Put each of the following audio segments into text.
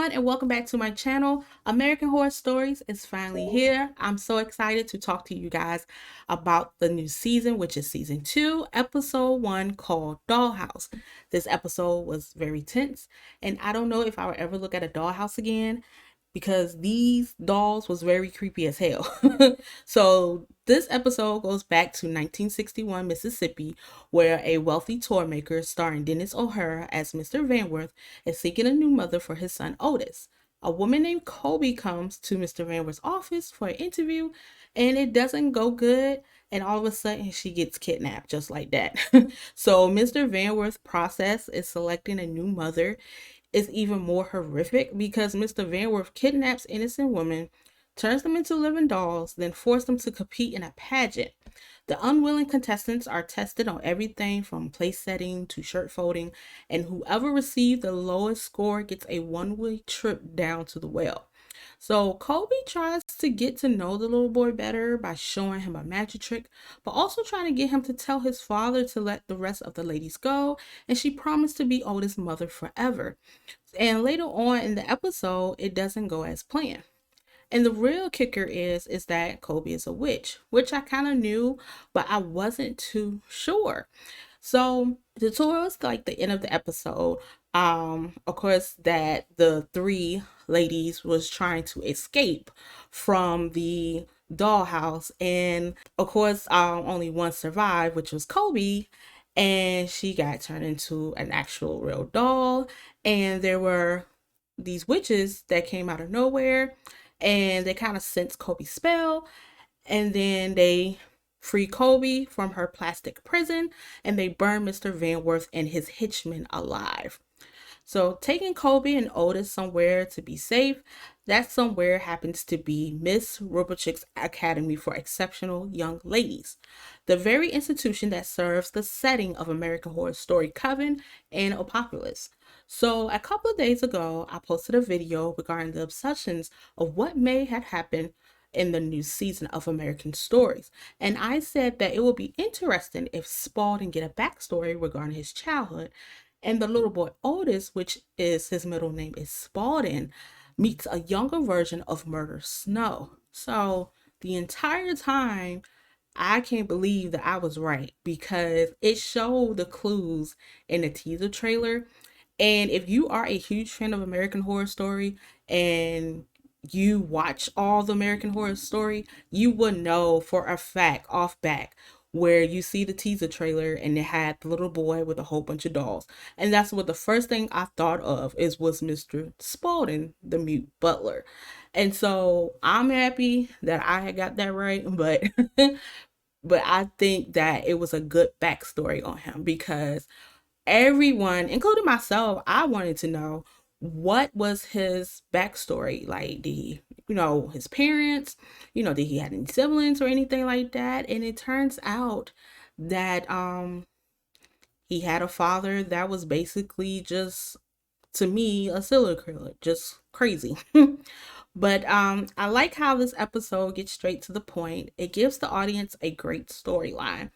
everyone, and welcome back to my channel. American Horror Stories is finally here. I'm so excited to talk to you guys about the new season, which is season 2, episode 1, called Dollhouse. This episode was very tense, and I don't know if I will ever look at a dollhouse again because these dolls was very creepy as hell. So this episode goes back to 1961 Mississippi, where a wealthy toy maker starring Dennis O'Hara as Mr. Vanworth is seeking a new mother for his son Otis. A woman named Kobe comes to Mr. Vanworth's office for an interview, and it doesn't go good, and all of a sudden she gets kidnapped just like that. So Mr. Vanworth's process is selecting a new mother is even more horrific because Mr. Vanworth kidnaps innocent women, turns them into living dolls, then forces them to compete in a pageant. The unwilling contestants are tested on everything from place setting to shirt folding, and whoever receives the lowest score gets a one-way trip down to the well. So Kobe tries to get to know the little boy better by showing him a magic trick, but also trying to get him to tell his father to let the rest of the ladies go, and she promised to be Otis' mother forever. And later on in the episode, it doesn't go as planned. And the real kicker is that Kobe is a witch, which I kind of knew, but I wasn't too sure. So the towards like the end of the episode, of course that the three ladies was trying to escape from the dollhouse, and of course only one survived, which was Kobe, and she got turned into an actual real doll. And there were these witches that came out of nowhere, and they kind of sensed Kobe's spell, and then they free Kobe from her plastic prison, and they burn Mr. Vanworth and his henchmen alive. So taking Kobe and Otis somewhere to be safe, that somewhere happens to be Miss Robochick's Academy for Exceptional Young Ladies, the very institution that serves the setting of American Horror Story Coven and Apocalypse. So a couple of days ago, I posted a video regarding the obsessions of what may have happened in the new season of American Stories. And I said that it would be interesting if Spalding get a backstory regarding his childhood, and the little boy Otis, which is his middle name is Spalding, meets a younger version of Murder Snow. So the entire time, I can't believe that I was right because it showed the clues in the teaser trailer. And if you are a huge fan of American Horror Story and you watch all the American Horror Story, you would know for a fact off back where you see the teaser trailer and it had the little boy with a whole bunch of dolls. And that's what the first thing I thought of was Mr. Spalding, the mute butler. And so I'm happy that I had got that right, but but I think that it was a good backstory on him because everyone, including myself, I wanted to know what was his backstory. Like, did he, his parents, did he have any siblings or anything like that? And it turns out that he had a father that was basically just, to me, a serial killer, just crazy. But I like how this episode gets straight to the point. It gives the audience a great storyline.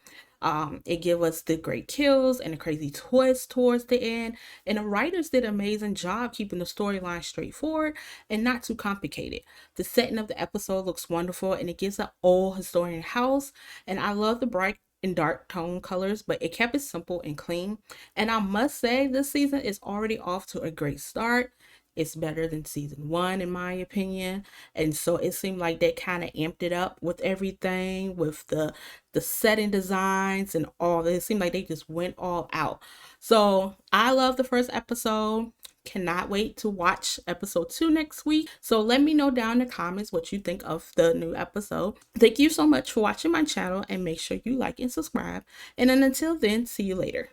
It gives us the great kills and a crazy twist towards the end. And the writers did an amazing job keeping the storyline straightforward and not too complicated. The setting of the episode looks wonderful, and it gives an old historian house. And I love the bright and dark tone colors, but it kept it simple and clean. And I must say, this season is already off to a great start. It's better than season 1 in my opinion, and so it seemed like they kind of amped it up with everything, with the setting designs and all that. It seemed like they just went all out. So I love the first episode. Cannot wait to watch episode 2 next week. So let me know down in the comments what you think of the new episode. Thank you so much for watching my channel, and make sure you like and subscribe. And then until then, see you later.